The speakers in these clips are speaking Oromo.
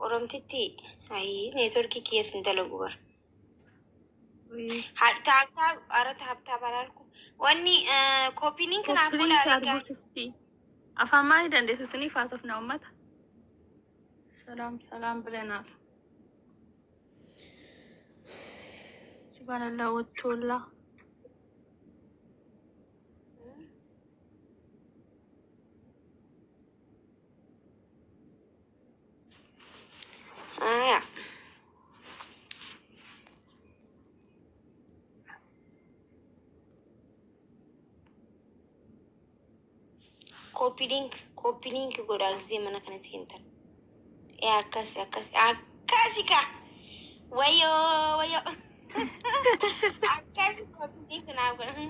oromtitti neetworkii keessa dalagu bar haa taab ara taab alaalku wanni koopiniin kanaaf godhaa afaan maalii dandeessisanii faasofna ummata ሰላም ብለናል subhanallah ወጥቶላ ኮፒ ሊንክ godhaa ጊዜ mana kanatti hintan akkasi ka wayyo akkasi kopi link naaf godha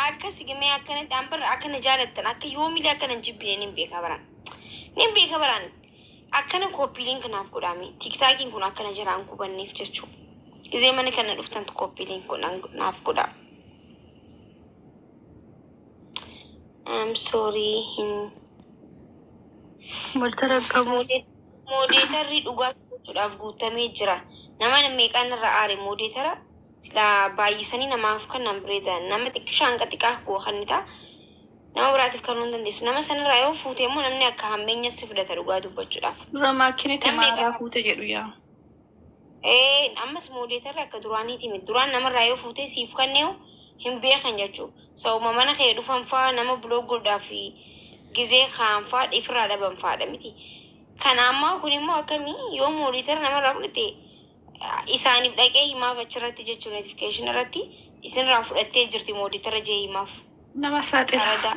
akkasi gamee akkanatti ambar akkana jaalattan akka yoomillee akkana jibbine nin beeka baran akkana kopi link naaf godhaami tiktaakiin kun akkana jiraan kubanneef jechuu ጊዜ mana kana dhuftantu kopi link naaf godhaa I'm sorry. Moodeetarri dhugaachuudhaaf guutamee jira. Nama meeqaan irra aare moodeetara sila baay'isanii namaaf kan bireedan nama xiqqishaa hanga xiqqaa bu'akanita nama biraatiif kan hin dandeessu. Nama sanarraa yoo fuute immoo namni akka hammeenya si fudhata dhugaa dubbachuudhaaf. Dura maakinii tamaaraa fuute jedhu yaa. Ammas moodeetarri akka duraaniiti miti. Duraan namarraa yoo fuute siif kanneewu hin beekan jechuudha. Sababa mana kee dhufan fa'aa nama buloo godhaa fi gizee kaan fa'aa ifirraa dhaban fa'aadha miti. Kana ammaa kun immoo akkamii yoo moodeetara namarraa fudhate isaaniif dhaqee himaaf achirratti jechuun notification irratti isinirraa fudhattee jirti moodeetara jee himaaf. Nama saaxila.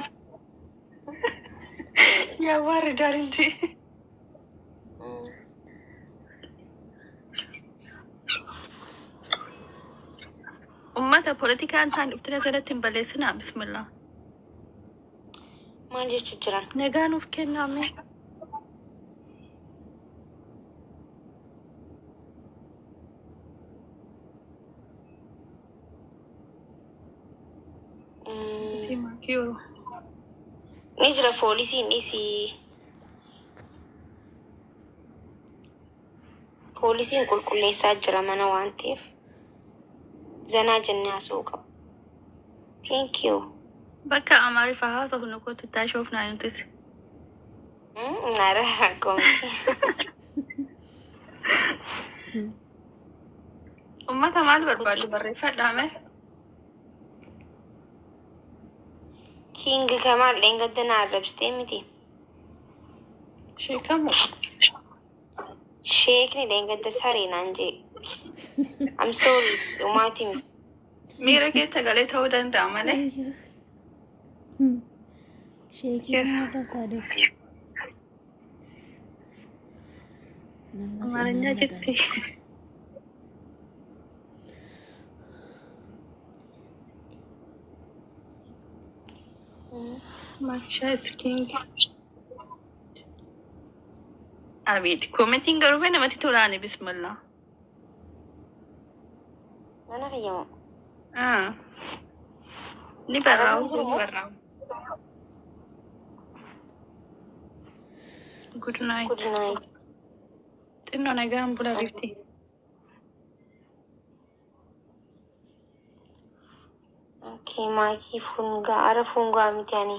Yaa warri darinti. ummata politikaan taan dhuftee asirratti hin balleessinaa bismillah. Maal jechuu jiran? Nagaa nuuf kenname. Ni jira poolisiin isii. Poolisiin qulqulleessaa jira mana waan ta'eef. Zanaa jennee haasa'uu qabu. Thank you. Bakka Amaariffaa haasa'u nu kootu taasisuuf naa nutis. Nara goomti. Ummata maal barbaadu barreeffadhaame? King Kamal leengaddanaa arrabsitee miti. Sheekamu. Sheekni leengadda saree naan jee. I'm sorry, umaatiin. Miira keessa galee ta'uu danda'a malee. Sheekii kanarra saaduf. Amaaranya jetti. Maksha king. Abid, commenting garuu kan namatti tolaani bismillah. Mana kayyamu. Ni barraa'u. Good night. Good night. Xinnoo nagaan bula bifti. Okay, maakii fungaa ara fungaa miti ani.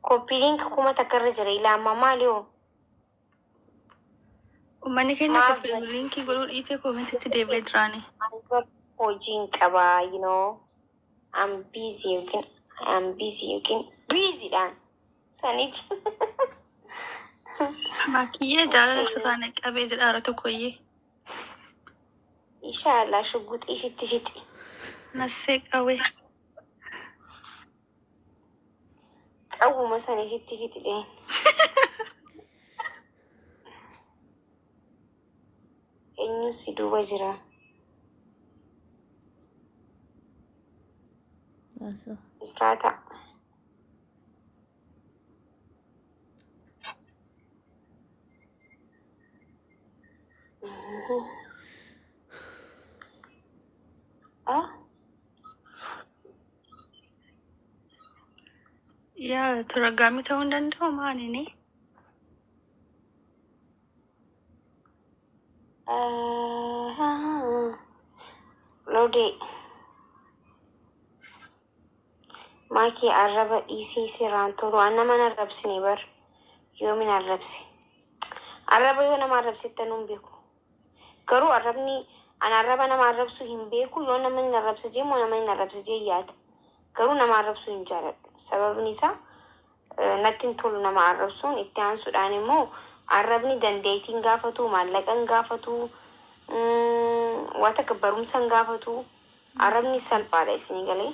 Koppii link kuma takkarra jira ilaamaa maali hoo? Uummanni keenya koppii linkii godhuu dhiisee koomentitti deebi'ee jiraani. Hojiin qabaa, you know. I'm busy yookiin busyidhaan. Saniif. Maakiyyee jaalala sirraan qabee jedhaara tokkoyyee. Inshaallah shugguxii fixi. Nassee qawwee. Qawwuma sanii fixi jeen. Eenyu si duuba jira? Rata. yaa turaggaamii ta'uu hin danda'u maanini? Lode maakii arraba dhiisii sirraan tolu an nama arrabsine bar yoomin arrabse arraba yoo nama arrabsette nun beeku garuu arrabni an arraba nama arrabsu hin beeku yoo nama hin arrabsa jee moo nama hin arrabsa jee yaada garuu nama arrabsu hin jaaladhu sababni isaa natti hin tolu nama arrabsuun itti aansuudhaan immoo arrabni dandeettiin gaafatu maallaqan gaafatu waan akka barumsan gaafatu arrabni salphaadha isinii galee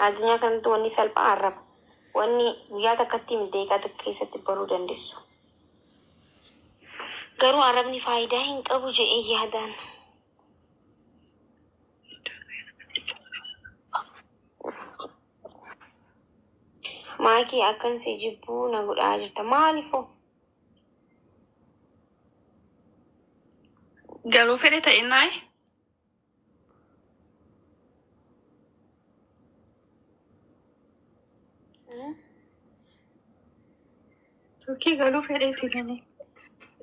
addunyaa kanatti wanni salphaa arraba wanni guyyaa takkatti deeqaa takka keessatti baruu dandeessu garuu arrabni faayidaa hin qabu jedhee yaadaan maakii akkan si jibbuu na godhaa jirta maaliifoo Galuu fedhe ta'innaay? Turkii galuu fedheeti gani.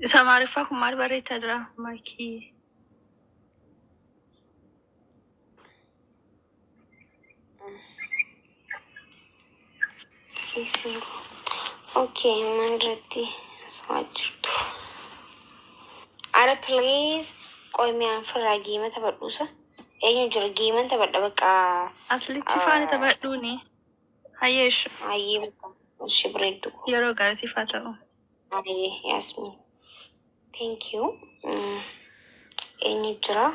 Isa maaliffaa kun maal barreechaa jira maakii? okay manirratti asuma jirtu ara please qoy miyaan firraa geema taphadhuusa eenyu jira geeman taphadha bakka Aslitti faana taphadhuuni. Hayyeesh hayyee bakka ishi bareeddu yeroo gaasiif haa ta'u. hayyee Yasmin thank you eenyu jira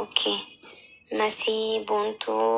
okay masii boontuu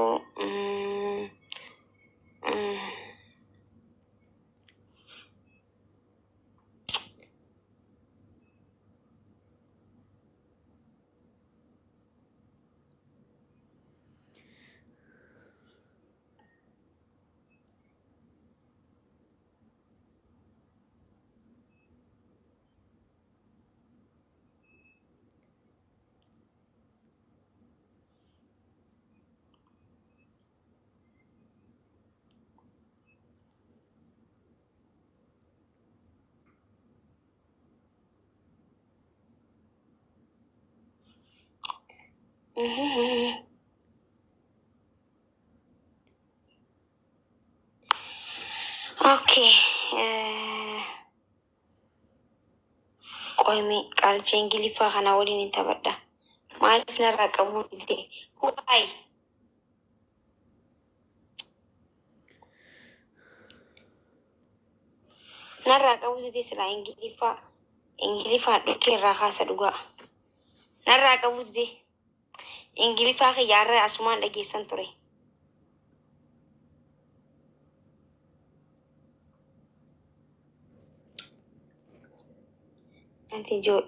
okay qoyme qaalcha ingiliffaa kana waliin hin taphadha maaliif narraa qabuu didde why narraa qabuu didde silaa ingiliffaa dhulkee irraa kaasa dhugaa narraa qabuu didde ingiliffaa kiyyaarra asumaan dhageessan ture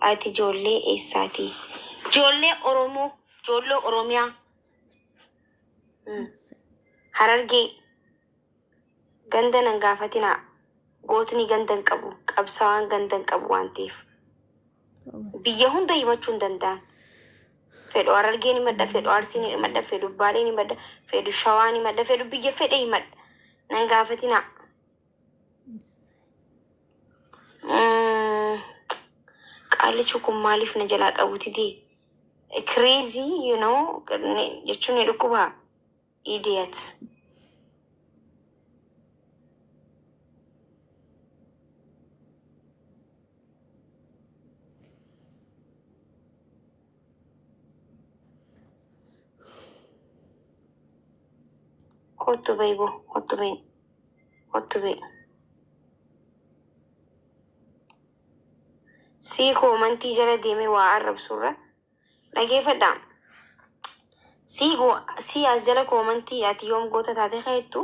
ati ijoollee eessaati ijoollee oromoo ijoollee oromiyaa harargee ganda nan gaafatinaa gootni ganda hin qabu qabsaawaan ganda hin qabu waan ta'eef biyya hunda himachuu hin danda'an fedhu harargeen himadha fedhu arsiin himadha fedhu baaleen himadha fedhu shawaan himadha fedhu biyya fedhe himadha nan gaafatinaa qaalichi kun maaliif na jalaa qabuti crazy you know jechuun ni dhukkuba idiot kottu beebo kottu bee sii koomantii jala deeme waa arrabsurra dhageeffadhaa sii as jala koomantii ati yoom goota taate kaa'ettu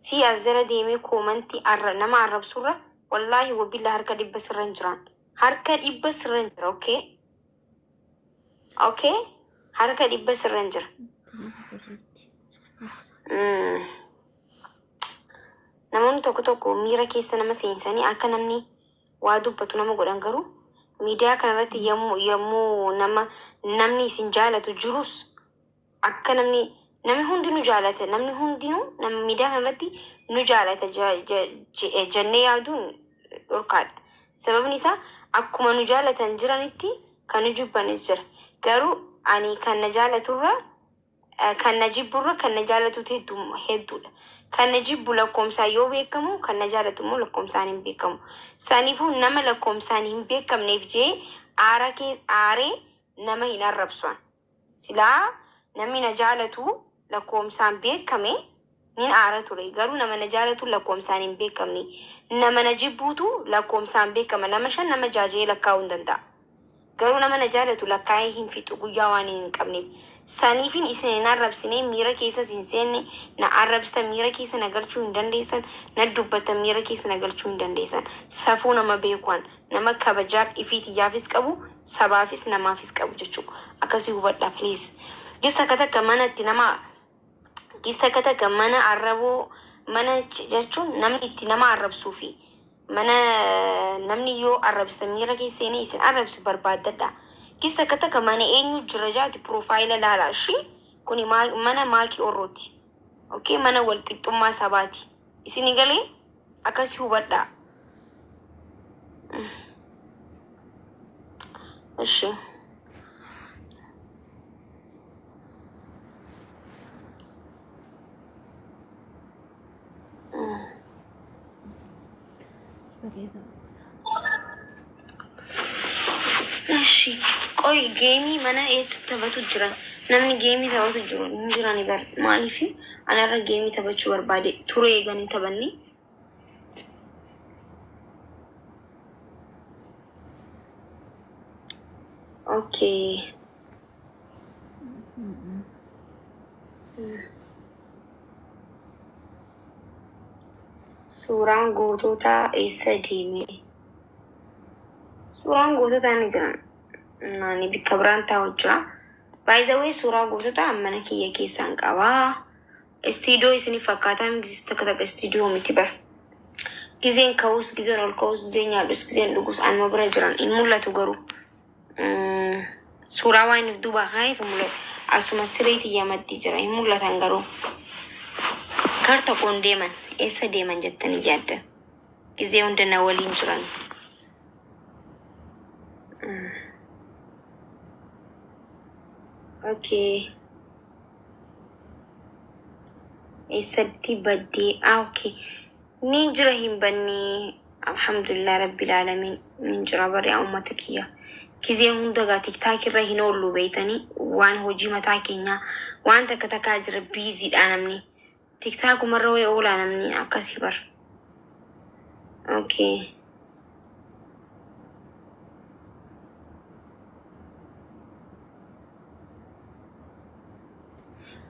sii as jala deeme koomantii nama arrabsurra wallaahi wabilla harka 100 sirra hin jiraan harka 100 sirra hin jira okay harka 100 sirra hin jira namoonni tokko tokko miira keessa nama seensanii akka namni waa dubbatu nama godhan garuu miidiyaa kanarratti yommuu namni isin jaalatu jirus akka namni namni hundi nu jaalata, namni hundinuu nama miidiyaa kanarratti nu jaalata jennee yaaduun dhorkaadha. Sababni isaa akkuma nu jaalatan jiranitti kan nu jibbanis jira. Garuu ani kan na jaalaturra kan na jibburra kan na jaalatutu hedduudha. Kan na jibbu lakkoomsaan yoo beekamu kan na jaalatu immoo lakkoomsaan hin beekamu. Saniifuu nama lakkoomsaan hin beekamneef jee aaree nama hin arrabsuan. Silaa namni na jaalatu lakkoomsaan beekame nin aara ture. Garuu nama na jaalatu lakkoomsaan hin beekamne. Nama na jibbuutu lakkoomsaan beekama. Nama 5 nama 6 lakkaa'uu hin danda'a. Garuu nama na jaalatu lakkaa'ee hin fixu guyyaa waan hin qabneef. Saniifin isin hin arrabsine miira keessa hin seenne na arrabsita miira keessa na galchuu hin dandeessan na dubbata miira keessa na galchuu hin dandeessan. Safuu nama beekuun nama kabajaa ifiitiyyaafis qabu sabaafis namaafis qabu jechuudha. Akkasii hubadhaa please. Gista takka mana arraboo mana jechuun namni itti nama arrabsuu fi mana namni yoo arrabsa miira keessa inni isin arrabsu barbaaddadha. Gista takka mana eenyu jira jaati piroofaayila laalaa ishii kuni mana maakii orrooti. Okay, mana walqixxummaa sabaati. Isin galee akkasii hubadhaa. Ishii. Eshi, qoy geemii mana eessa taphatu jiran namni geemii taphatu jiru hin jirani bar maaliif anarra geemii taphachuu barbaade ture eeganii taphanni. Okay. Suuraan goototaa eessa deeme? Suuraan goototaa ni jiran. Naani bikka biraan taa'u jira. By the way, suuraa goototaa mana kiyya keessaan qabaa. Istiidiyoo isiniif fakkaataa migis takka istiidiyoo miti bar. Gizeen ka'us, gizeen ol ka'us, gizeen nyaadhus, gizeen dhugus anuma bira jiran hin mul'atu garuu. Suuraa waan inni duubaa kaa'eef mul'atu. Asuma sireetii yamaddi jira hin mul'atan garuu. Karta qoon deeman. Eessa deeman jettanii yaadda? Gizee hunda na waliin jiran. Okay. Eessatti baddee? Okay. Ni jira hin banne. Alhamdulillah rabbil alamin. Ni jira bari ummata kiyya. Gizee hunda gaa tiktaak irra hin oollu beeytanii waan hojii mataa keenyaa waan takka takkaa jira biiziidha namni. TikTok umarra way oolaa namni akkasii bar. Okay.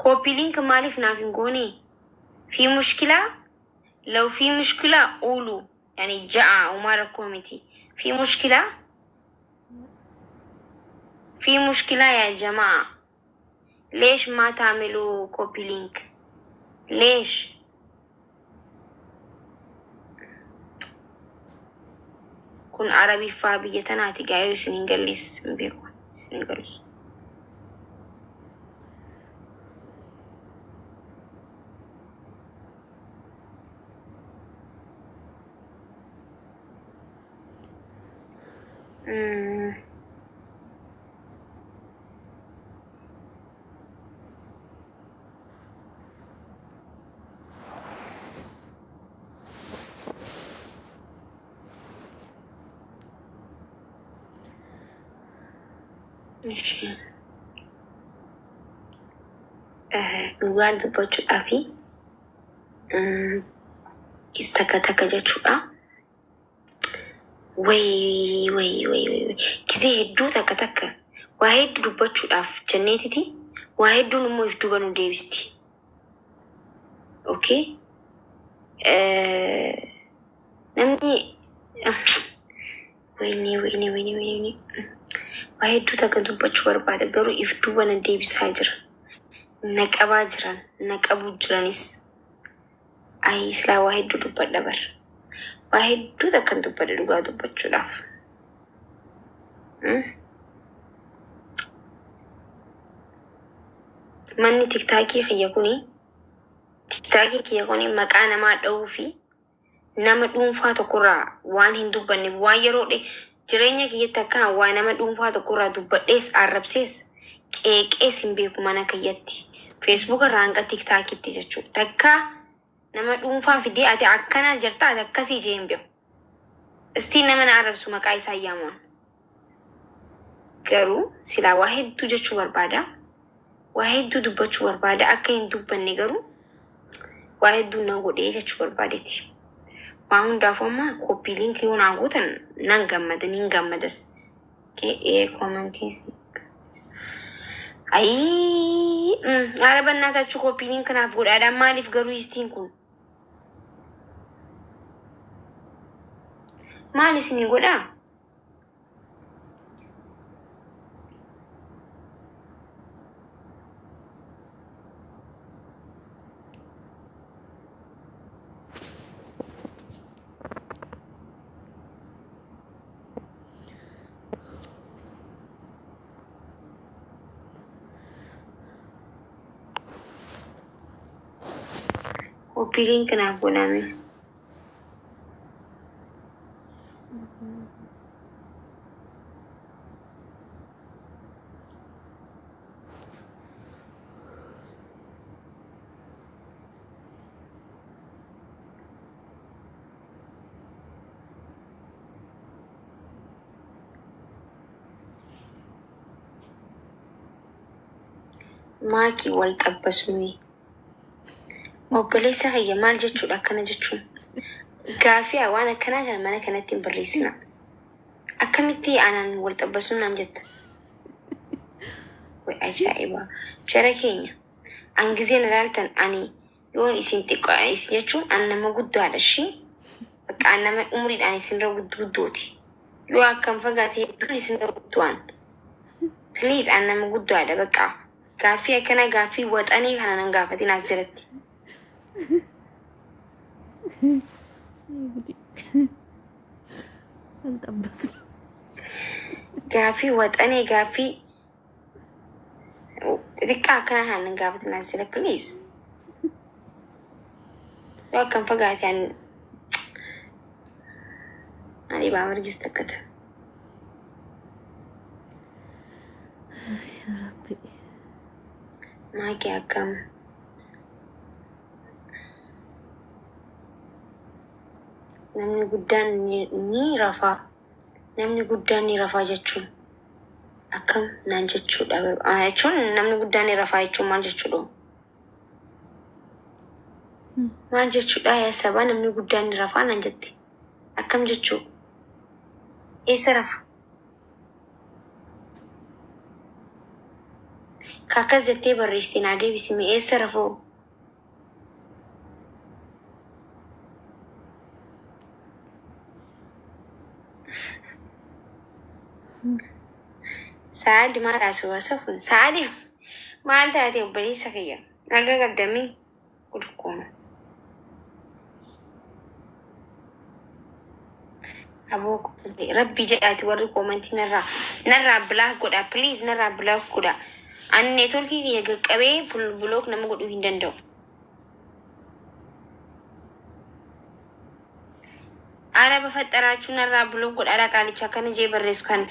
Copy link maaliif naaf hin goone? Fi mushkilaa? Law fi mushkilaa oolu. Yani ja'a umara komiti. في مشكلة؟ في مشكلة يا جماعة. ليش ما تعملوا كوبي لينك؟ ليش؟ كن عربي فابية تناتي قايو سننجلس بيكون سننجلس. Dhugaan dubbachuudhaa fi takka takka jechuudha. Gizee hedduu takka takka waa hedduu dubbachuudhaaf jenneetiti waa hedduun immoo if duuba nu deebisti. Okay? Namni wayni waa hedduu takka dubbachuu barbaada garuu if duuba na deebisaa jira. Naqabaa jiran naqabuu jiranis silaa waa hedduu dubbadha bar. Waa hedduu takkan dubbadha dhugaa dubbachuudhaaf. manni tiktaakii kiyya kuni maqaa namaa dha'uu fi nama dhuunfaa tokkorraa waan hin dubbanne waan yeroo jireenya kiyyatti akka waa nama dhuunfaa tokkorraa dubbadhees arrabsees qeeqees hin beeku mana kiyyatti feesbuuk irraa hanga tiktaakitti jechuudha. Takka nama dhuunfaa fidee ati akkana jirta ati akkasii jee hin beeku. Istiin nama na arrabsu maqaa isaa yaamuun. Garuu silaa waa hedduu jechuu barbaada. Waa hedduu dubbachuu barbaada. Akka hin dubbanne garuu waa hedduu na godhee jechuu barbaadeeti. Waan hundaafuu amma koppii liinkii yoo naa gootan nan gammada nin gammadas. Komantiis. Haala bannaatachuu koppii liinkii naaf godhaadhaan maaliif garuu istiin kun? Maal isinii godhaa? Koppii liinkii naaf godhame. Maakii wal xabbasnuu obboleessa kiyya maal jechuudha akkana jechuun gaafii waan akkanaa kana mana kanatti hin barreessina. Akkamitti aanan wal xabbasnuu naan jetta? Way ajaa'iba. Jara keenya an gizeen ilaaltan ani yoon isin xiqqaa isin jechuun an nama guddaadha shi bakka an nama umriidhaan isinirra guddooti. Yoo akkam fagaate hedduun isinirra guddoan. Please an nama guddaadha bakka. Gaafii akkana gaafii waxanii kana nan gaafatin as jiratti. Gaafii waxanii gaafii xiqqaa akkana kana nan gaafatin as jira please. Yoo akkam fagaate ani baa margis takkata. Maakii akkam namni guddaan ni rafaa. Namni guddaan ni rafaa jechuun akkam naan jechuudha. Jechuun namni guddaan ni rafaa jechuun maal jechuudha? Maal jechuudha yaa sabaa namni guddaan ni rafaa naan jette. Akkam jechuu? Eessa rafa? Kakkas jettee barreessite naa deebisime eessa rafoo? Saadi maal asubasa kun? Saadi maal taate obboleessa kiyya? Naga qabdamii gudukkooma. Aboo rabbii jedhaati warri koomantii narraa bilaa godha please narraa bilaa godha. Ani neetworkii kiyya qaqqabee bulook nama godhuu hin danda'u. Ara በፈጠራችሁ ነራ ብሎ ጎዳዳ ቃልቻ ከነጄ በሬስ ካን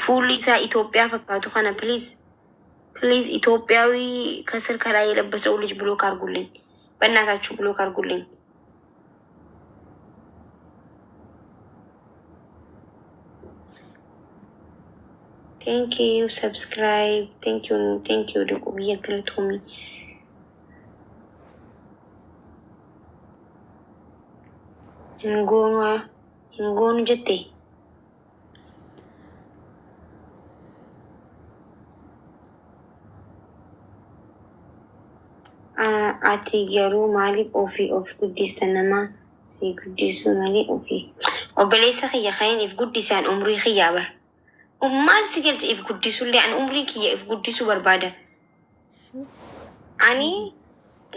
ፉሊሳ ኢትዮጵያ ፈካቱ ካነ ፕሊዝ ኢትዮጵያዊ ከስር ከላይ የለበሰው ልጅ ብሎክ አርጉልኝ፣ በእናታችሁ ብሎክ አርጉልኝ። ቴንክ ዩ ሰብስክራይብ ቴንክ ዩ ደቁ የክልቶሚ Hingoonu jettee ati garuu maaliif ofii of guddisa nama si guddisu malee ofii obboleessa kiyya kanin if guddisaan umrii kiyyaa bar maal si galcha if guddisullee an umrii kiyya if guddisu barbaada. Ani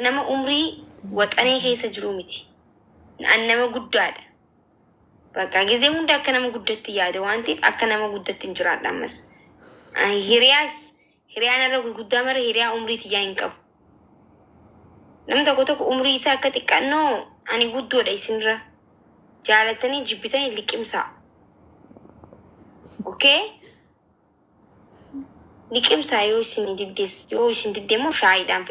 nama umrii waxanee keessa jiru miti. An nama guddaadha. Bakka gizee hunda akka nama guddatti yaada waan ta'eef akka nama guddatti hin jiraadha ammas. hiriyaan irra gurguddaa mara hiriyaa umriiti yaa hin qabu. Namni tokko umrii isaa akka xiqqaannoo ani guddoodha isinirra. Jaalatanii jibbitanii liqimsaa. Okay? Liqimsaa yoo isin didde immoo shaayiidhaan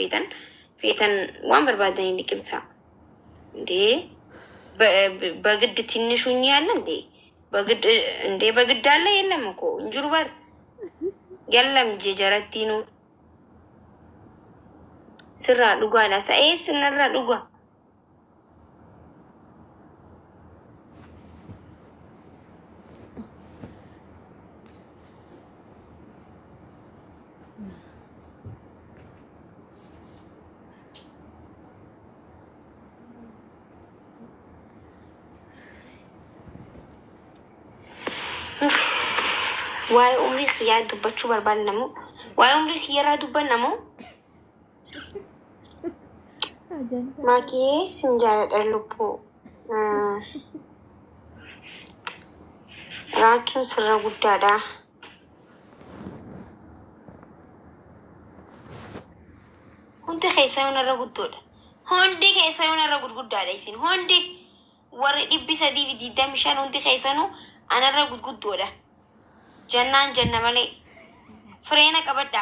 feetan waan barbaadanii liqimsaa. በግድ ትንሹኝ ያለ በግድ አለ የለም እኮ እንጅሩ በር የለም ጀጀረቲ ነው ስራ ዱጓ ላሳኤ ስነራ ዱጓ واي عمري خيار دبتشو بربال نمو واي عمري خيار دبا نمو ماكي سنجارة اللبو راجون سر قدادا هونتي خيسايون الرقودودا هوندي خيسايون الرقودودا يسين هوندي ورد إبسا دي في ديدا مشان هوندي خيسانو أنا الرقودودا جنان جنة مالي فرينا كبدا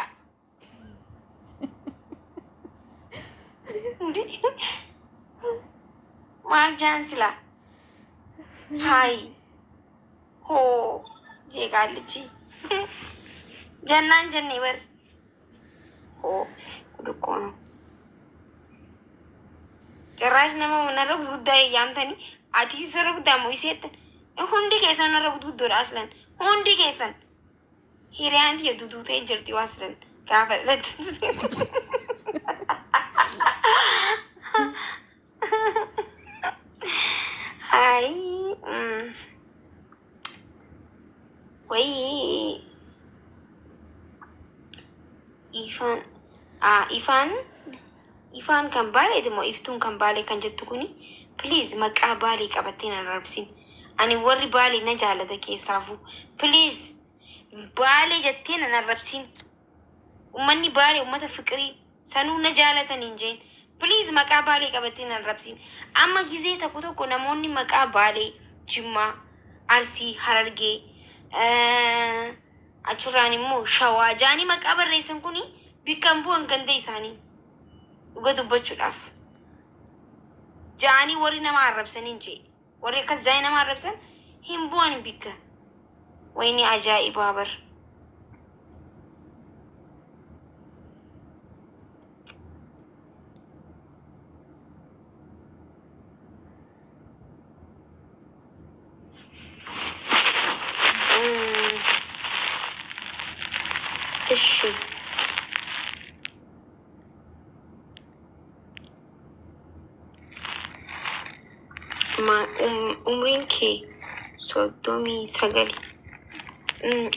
مال جانسلا هاي هو جي قالتي جنان جنة بر هو دكونو كراج نما منرب غدا يام ثاني عادي سرب دامو يسيت هوندي كيسان نرب غدا اصلا هوندي كيسان هيران دي دودو تيجرتي واسرن كافلت هاي وي إيفان كان بالي دمو إفتون كان بالي كان جتكوني بليز مكا بالي كابتين الربسين أنا وري بالي نجالة دكي صافو بليز بالي جتين الربسين وماني بالي ومتا فكري سنو نجالة نينجين بليز مكا بالي كابتين الربسين أما جزي تكو نموني مكا بالي جمع أرسي هررجي أجراني مو شواجاني مكا بريسن كوني بيكمبو أنكندي ساني وقدو بچوداف جاني وري نما عربسن انجي وري كس جاي نما عربسن هم بوان بيكا ويني عجائب بابر تشي ما umriinki 39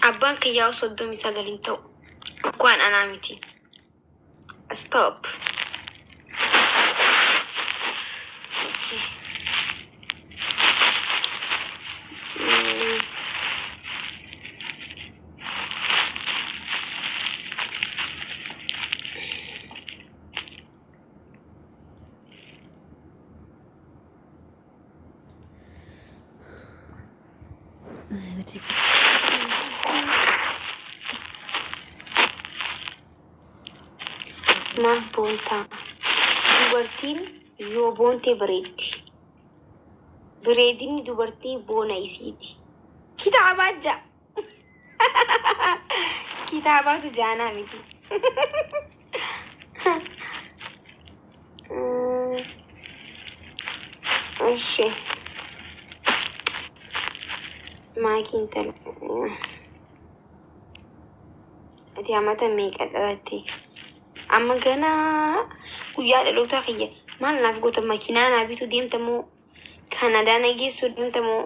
abbaanka yaa 39 ta'u akkaan anaa miti stop maal boontaa dubartiin yoo boonte bareeddi bareedinni dubartii boona isiiti kitaabaa ja kitaabaatu jaanaa miti እሺ maakiin tal ati amata meeqa dhalatte amma ganaa guyyaa dhalootaa kiyya maal naaf goota makiinaa naa bituu deemta moo Kanadaa na geessuu deemta moo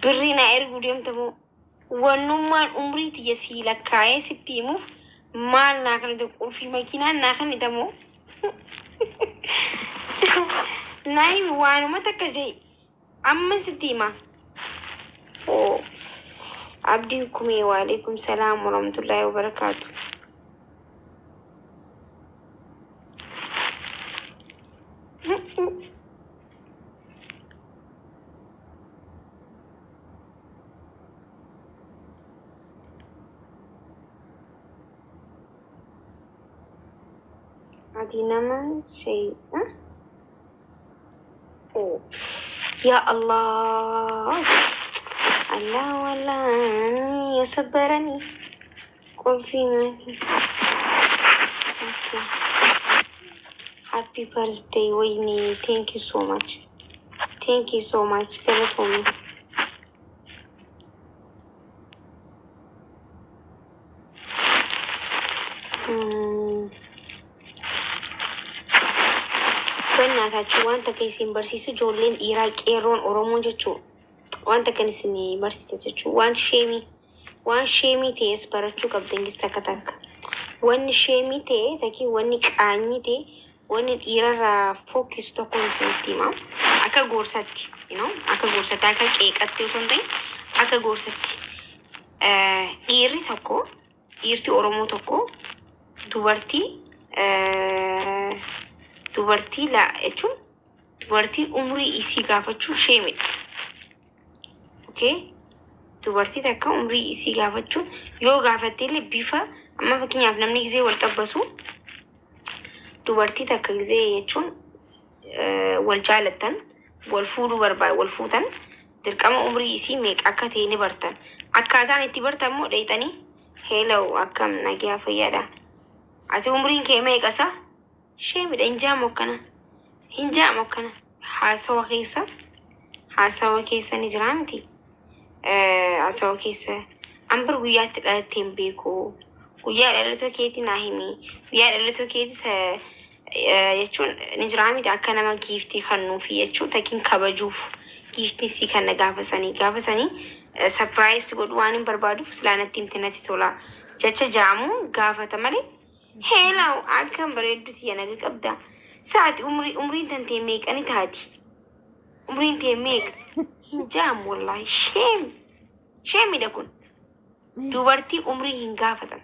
birrii naa erguu deemta moo wannummaan umrii tiyya sii lakkaa'ee sitti himuuf maal naa kanita qulfii makiinaan naa kanita moo naayi waanuma takka jee amma sitti hima عبدكم وعليكم السلام ورحمة الله وبركاته. هذه نما شيء يا الله الله والله يصبرني قل في ما okay. Happy birthday ويني thank you so much كانت أمي በእናታችሁ ዋንተ ከይሲን በርሲሱ ጆሌን ኢራቅ ኤሮን ኦሮሞን ጀቹ ዋንተ ከንስኒ በርሲሰ ዋን ሼሚ ቴስ በረቹ ቀብደንግስ ተከታካ ወን ሼሚ ቴ ተኪ ወን ቃኝ ቴ ወን ኢራራ ፎኪስ ተኮን ሲቲማ አከ ጎርሰቲ ነው አከ ጎርሰቲ አከ ቄቀት ሶንተኝ አከ ጎርሰቲ ኢሪ ተኮ ኢርቲ ኦሮሞ ተኮ dubartii laa jechuun dubartii umrii isii gaafachuu sheemidha. Okay? Dubartii takka umrii isii gaafachuu yoo gaafatteellee bifa amma fakkeenyaaf namni gizee wal xabbasu dubartii takka gizee jechuun wal jaalattan wal fuudhuu barbaadu wal fuutan dirqama umrii isii meeqa akka ta'e ni bartan. Akkaataan itti bartan immoo dheeyxanii heelaw akkam nagaa fayyaadha. Ati umriin kee meeqasa? Sheemidha hinjaa mokkana haasawa keessa ni jira miti haasawa keessa ambar guyyaatti dhalatteen beeku guyyaa dhalatoo keetii naa himi guyyaa dhalatoo keetii jechuun ni jira miti akka nama giiftii kennuufi jechuun takiin kabajuuf giiftii sii kana gaafasanii surprise godhu waan hin barbaaduuf silaanatti himte natti tola jecha jaamu gaafata malee heelaw akkam bareedduti yanaga qabda saati umriin tantee meeqani taati umriin tee meeqa hinjaam wallahi sheemidha kun dubartii umrii hin gaafatan